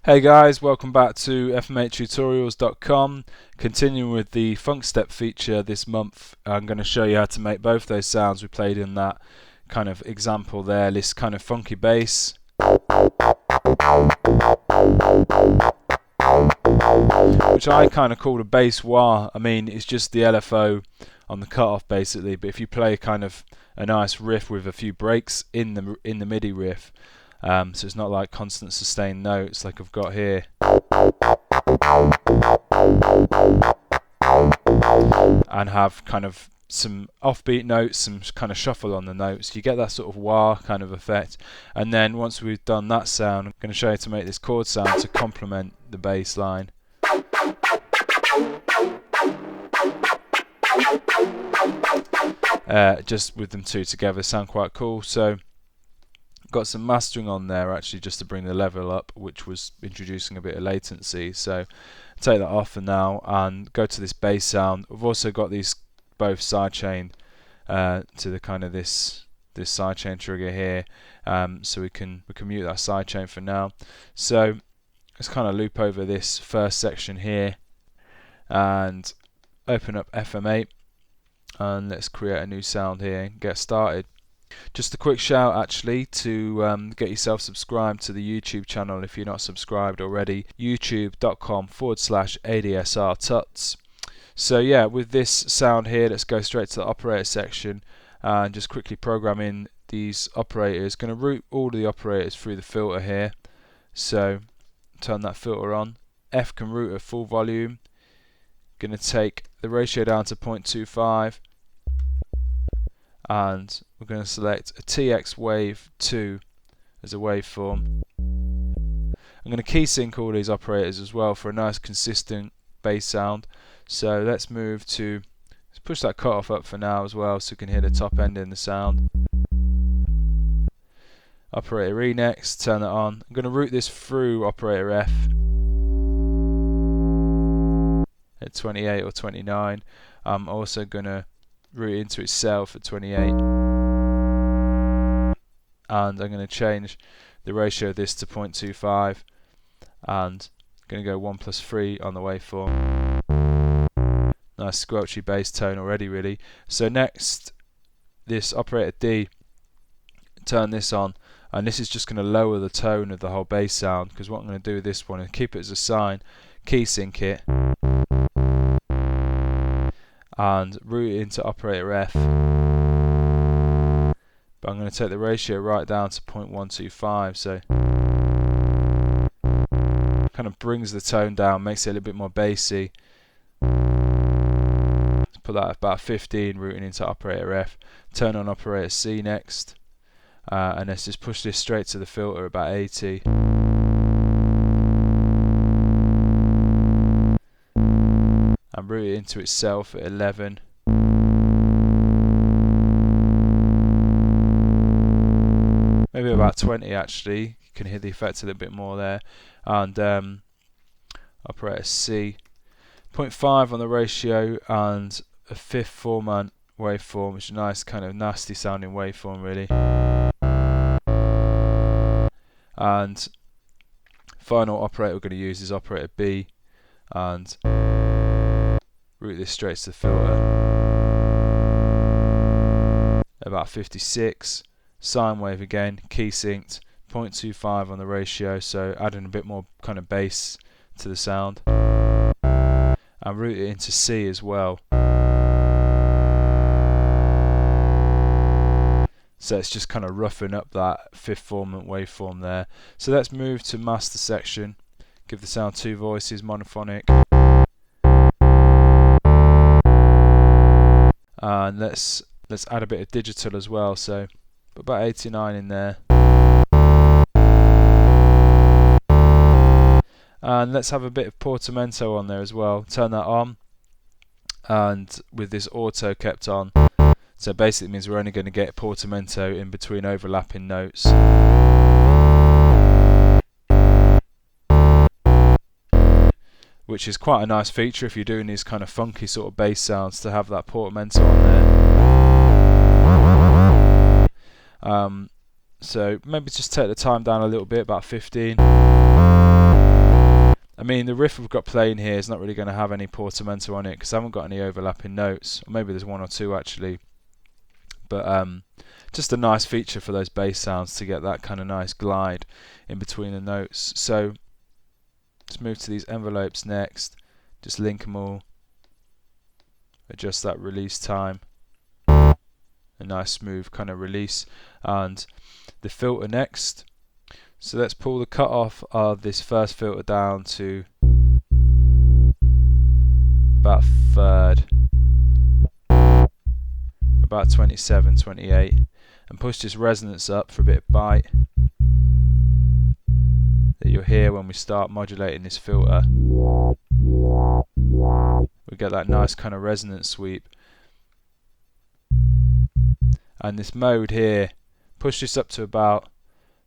Hey guys, welcome back to FM8tutorials.com. Continuing with the funk step feature this month, I'm going to show you how to make both those sounds we played in that kind of example there, this kind of funky bass, which I kind of call a bass wah. I mean, it's just the LFO on the cutoff basically, but if you play kind of a nice riff with a few breaks in the MIDI riff, so it's not like constant sustained notes like I've got here, and have kind of some offbeat notes, some kind of shuffle on the notes. You get that sort of wah kind of effect. And then once we've done that sound, I'm going to show you how to make this chord sound to complement the bass line. Just with them two together sound quite cool. So got some mastering on there actually just to bring the level up, which was introducing a bit of latency. So take that off for now and go to this bass sound. We've also got these both sidechain to the kind of this sidechain trigger here, so we can mute that sidechain for now. So let's kind of loop over this first section here and open up FM8, and let's create a new sound here and get started. Just a quick shout actually to get yourself subscribed to the YouTube channel if you're not subscribed already, youtube.com/ADSR tuts. So yeah, with this sound here, let's go straight to the operator section and just quickly program in these operators. Going to route all the operators through the filter here, so turn that filter on. F can route at full volume. Going to take the ratio down to 0.25, and we're going to select a TX wave 2 as a waveform. I'm going to key sync all these operators as well for a nice consistent bass sound. So let's push that cutoff up for now as well, so we can hear the top end in the sound. Operator E next, turn it on. I'm going to route this through operator F at 28 or 29. I'm also going to route into itself at 28, and I'm going to change the ratio of this to 0.25, and I'm going to go 1+3 on the waveform. Nice squelchy bass tone already really. So next, this operator D, turn this on, and this is just going to lower the tone of the whole bass sound, because what I'm going to do with this one is keep it as a sine, key sync it, and route it into operator F, but I'm going to take the ratio right down to 0.125, so kind of brings the tone down, makes it a little bit more bassy. Let's put that at about 15, routing into operator F. Turn on operator C next, and let's just push this straight to the filter about 80. And route it into itself at 11. Maybe about 20 actually. You can hear the effect a little bit more there. And operator C, 0.5 on the ratio, and a fifth 4-man waveform, which is a nice kind of nasty sounding waveform really. And final operator we're going to use is operator B, and route this straight to the filter about 56, sine wave again, key synced, 0.25 on the ratio, so adding a bit more kind of bass to the sound, and route it into C as well. So it's just kind of roughing up that fifth formant waveform there. So let's move to master section, give the sound two voices, monophonic. And let's add a bit of digital as well, so put about 89 in there. And let's have a bit of portamento on there as well. Turn that on, and with this auto kept on, so basically means we're only going to get portamento in between overlapping notes. Which is quite a nice feature if you're doing these kind of funky sort of bass sounds, to have that portamento on there. So maybe just take the time down a little bit, about 15. I mean, the riff we've got playing here is not really going to have any portamento on it because I haven't got any overlapping notes, or maybe there's one or two actually. But just a nice feature for those bass sounds to get that kind of nice glide in between the notes. So let's move to these envelopes next. Just link them all. Adjust that release time. A nice smooth kind of release. And the filter next. So let's pull the cutoff of this first filter down to about third, about 27, 28, and push this resonance up for a bit of bite that you'll hear when we start modulating this filter. We get that nice kind of resonance sweep. And this mode here, push this up to about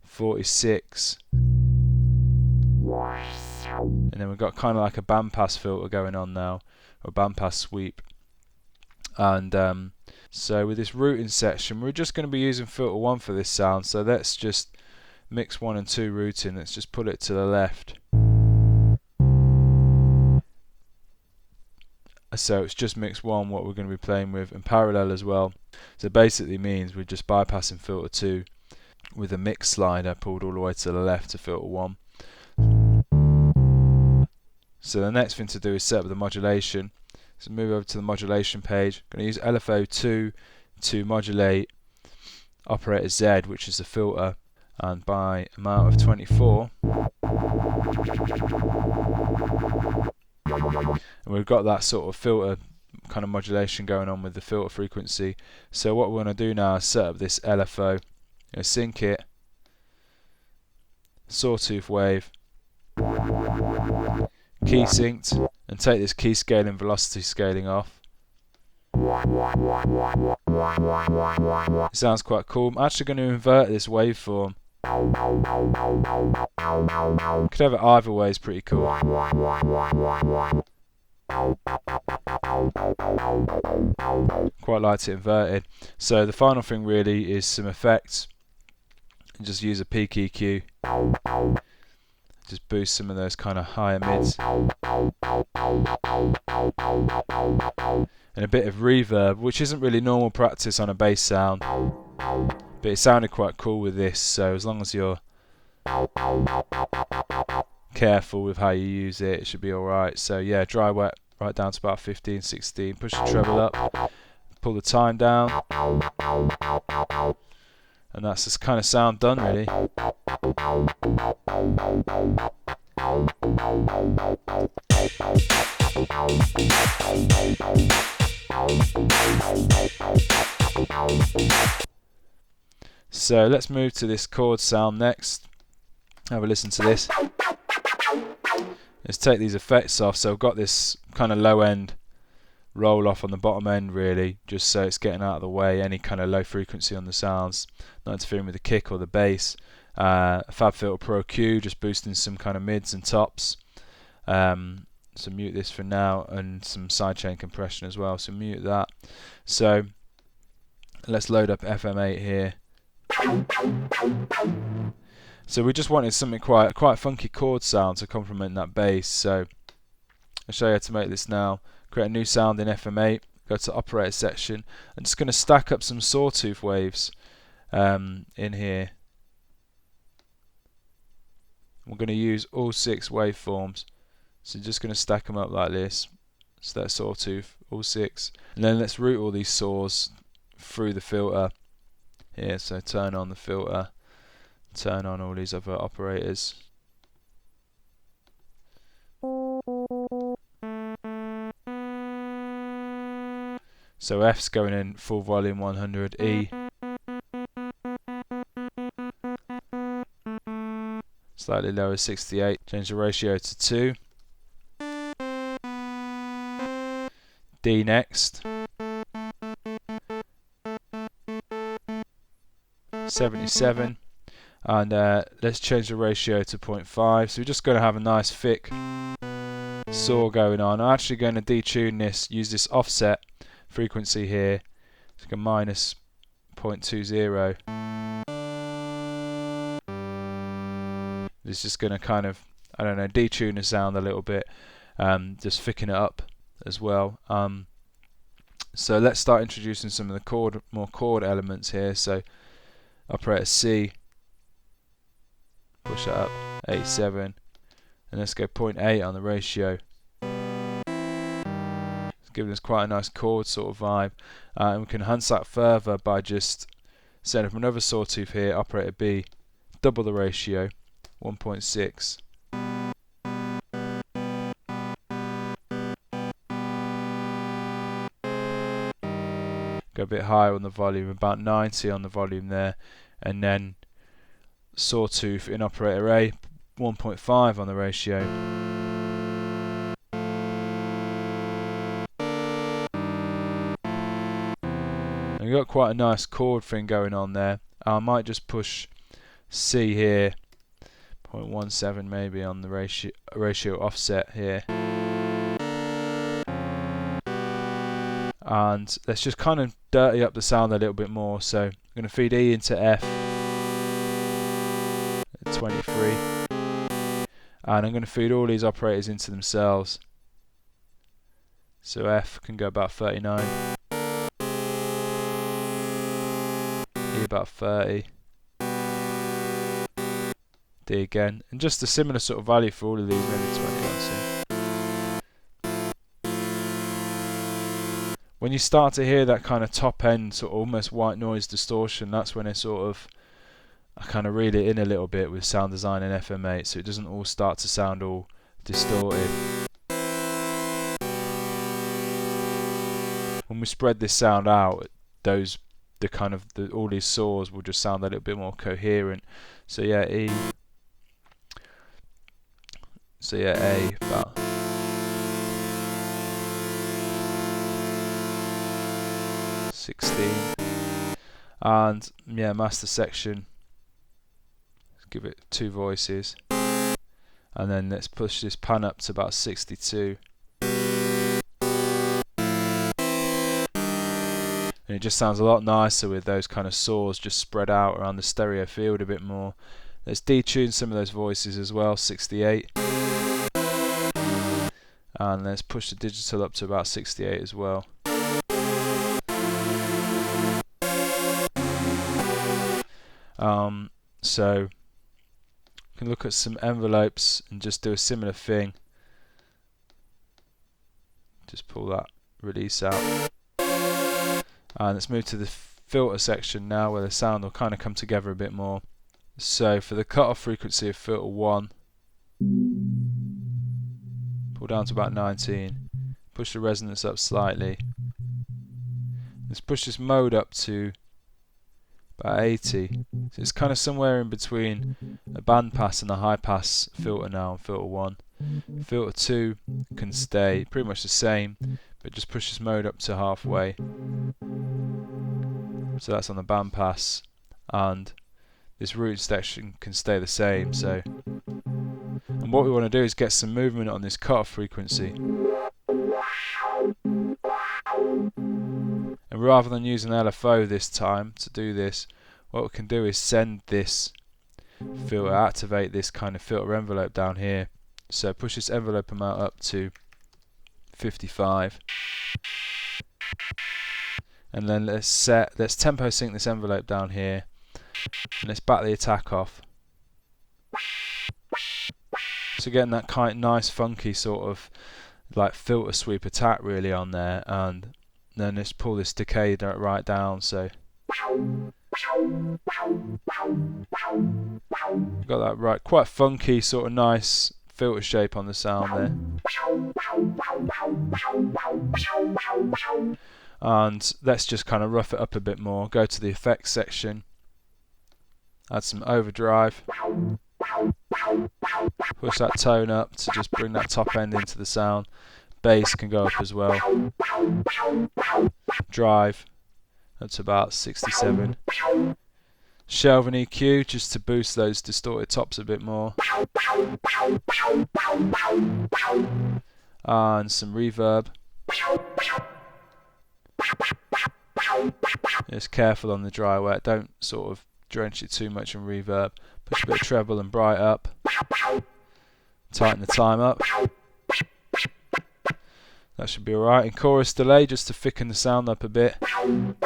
46, and then we've got kind of like a bandpass filter going on now, or bandpass sweep. And so with this rooting section, we're just going to be using filter 1 for this sound. So let's just mix 1 and 2 rooting. Let's just put it to the left. So it's just mix 1 what we're going to be playing with in parallel as well. So basically means we're just bypassing filter 2 with a mix slider pulled all the way to the left to filter 1. So the next thing to do is set up the modulation. So move over to the modulation page. I'm going to use LFO2 to modulate operator Z, which is the filter, and by amount of 24. And we've got that sort of filter kind of modulation going on with the filter frequency. So what we're going to do now is set up this LFO, sync it, sawtooth wave, key synced, and take this key scaling velocity scaling off. It sounds quite cool. I'm actually going to invert this waveform. Could have it either way, it's pretty cool. Quite like it inverted. So the final thing really is some effects. Just use a peak EQ. Just boost some of those kind of higher mids. And a bit of reverb, which isn't really normal practice on a bass sound. But it sounded quite cool with this, so as long as you're careful with how you use it, it should be alright. So yeah, dry wet right down to about 15, 16. Push the treble up, pull the time down, and that's this kind of sound done really. So let's move to this chord sound next. Have a listen to this. Let's take these effects off. So I've got this kind of low end roll off on the bottom end really, just so it's getting out of the way, any kind of low frequency on the sounds, not interfering with the kick or the bass. FabFilter Pro Q, just boosting some kind of mids and tops. So mute this for now, and some sidechain compression as well, so mute that. So let's load up FM8 here. So we just wanted something quite funky chord sound to complement that bass. So I'll show you how to make this now. Create a new sound in FM8, go to operator section. I'm just going to stack up some sawtooth waves in here. We're going to use all 6 waveforms. So just going to stack them up like this. So that's sawtooth, all 6. And then let's route all these saws through the filter here. So turn on the filter, turn on all these other operators. So F's going in full volume 100, E slightly lower 68, change the ratio to 2. D next, 77, and let's change the ratio to 0.5. So we're just going to have a nice thick saw going on. I'm actually going to detune this, use this offset frequency here, it's like a minus 0.20. It's just going to kind of I don't know, detune the sound a little bit, just thicken it up as well. So let's start introducing some of the more chord elements here. So operator C, push that up, 87, and let's go 0.8 on the ratio. It's giving us quite a nice chord sort of vibe, and we can enhance that further by just setting up another sawtooth here, operator B, double the ratio, 1.6. Go a bit higher on the volume, about 90 on the volume there, and then sawtooth in operator A, 1.5 on the ratio. And we've got quite a nice chord thing going on there. I might just push C here, 0.17 maybe on the ratio offset here. And let's just kind of dirty up the sound a little bit more. So I'm going to feed E into F at 23, and I'm going to feed all these operators into themselves. So F can go about 39, E about 30, D again, and just a similar sort of value for all of these, maybe 20. Let's see. When you start to hear that kind of top end, sort of almost white noise distortion, that's when I kind of reel it in a little bit with sound design in FM8, so it doesn't all start to sound all distorted. When we spread this sound out, all these saws will just sound a little bit more coherent. So yeah, E. So yeah, A about 16, and yeah, master section, let's give it 2 voices, and then let's push this pan up to about 62, and it just sounds a lot nicer with those kind of saws just spread out around the stereo field a bit more. Let's detune some of those voices as well, 68, and let's push the digital up to about 68 as well. So you can look at some envelopes and just do a similar thing. Just pull that release out, and let's move to the filter section now, where the sound will kind of come together a bit more. So for the cutoff frequency of filter 1, pull down to about 19, push the resonance up slightly. Let's push this mode up to about 80. So it's kind of somewhere in between a bandpass and a high pass filter now on filter 1. Filter 2 can stay pretty much the same, but just push this mode up to halfway. So that's on the bandpass, and this root section can stay the same. So, and what we want to do is get some movement on this cutoff frequency. And rather than using LFO this time to do this, what we can do is send this filter, activate this kind of filter envelope down here. So push this envelope amount up to 55, and then let's tempo sync this envelope down here, and let's back the attack off. So getting that kind of nice funky sort of like filter sweep attack really on there, and then let's pull this decay right down. So got that right, quite funky sort of nice filter shape on the sound there. And let's just kind of rough it up a bit more. Go to the effects section, add some overdrive, push that tone up to just bring that top end into the sound. Bass can go up as well. Drive up to about 67. Shelve and EQ just to boost those distorted tops a bit more. And some reverb. Just careful on the dry wet, don't sort of drench it too much in reverb. Push a bit of treble and bright up. tighten the time up. That should be alright. And chorus delay, just to thicken the sound up a bit. And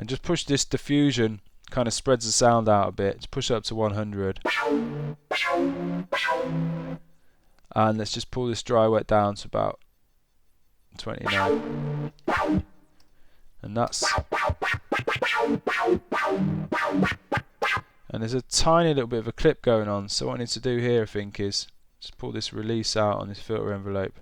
just push this diffusion, kind of spreads the sound out a bit. Just push it up to 100. And let's just pull this dry wet down to about 29. And that's... And there's a tiny little bit of a clip going on, so what I need to do here I think is just pull this release out on this filter envelope.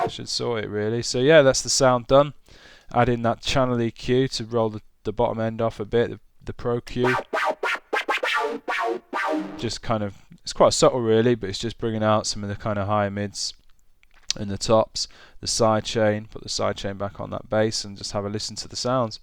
Should sort it really. So yeah, that's the sound done. Add in that channel EQ to roll the bottom end off a bit, the Pro Q. Just kind of, it's quite subtle really, but it's just bringing out some of the kind of higher mids and the tops. The side chain, put the side chain back on that bass and just have a listen to the sounds.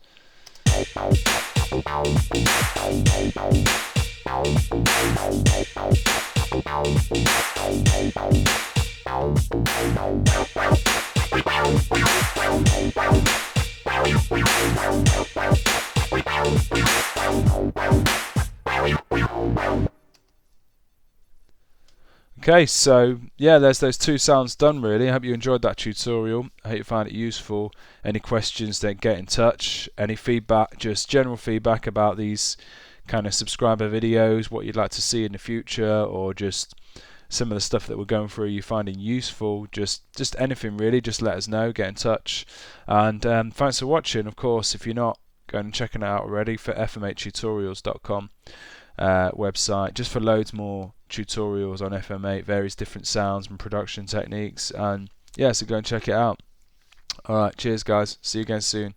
Okay, so yeah, there's those two sounds done really. I hope you enjoyed that tutorial. I hope you found it useful. Any questions, then get in touch. Any feedback, just general feedback about these kind of subscriber videos, what you'd like to see in the future, or just some of the stuff that we're going through you finding useful, just anything really, just let us know, get in touch. And thanks for watching. Of course, if you're not going and checking it out already, for FM8tutorials.com website, just for loads more tutorials on FM8, various different sounds and production techniques. And yeah, so go and check it out. Alright, cheers guys, see you again soon.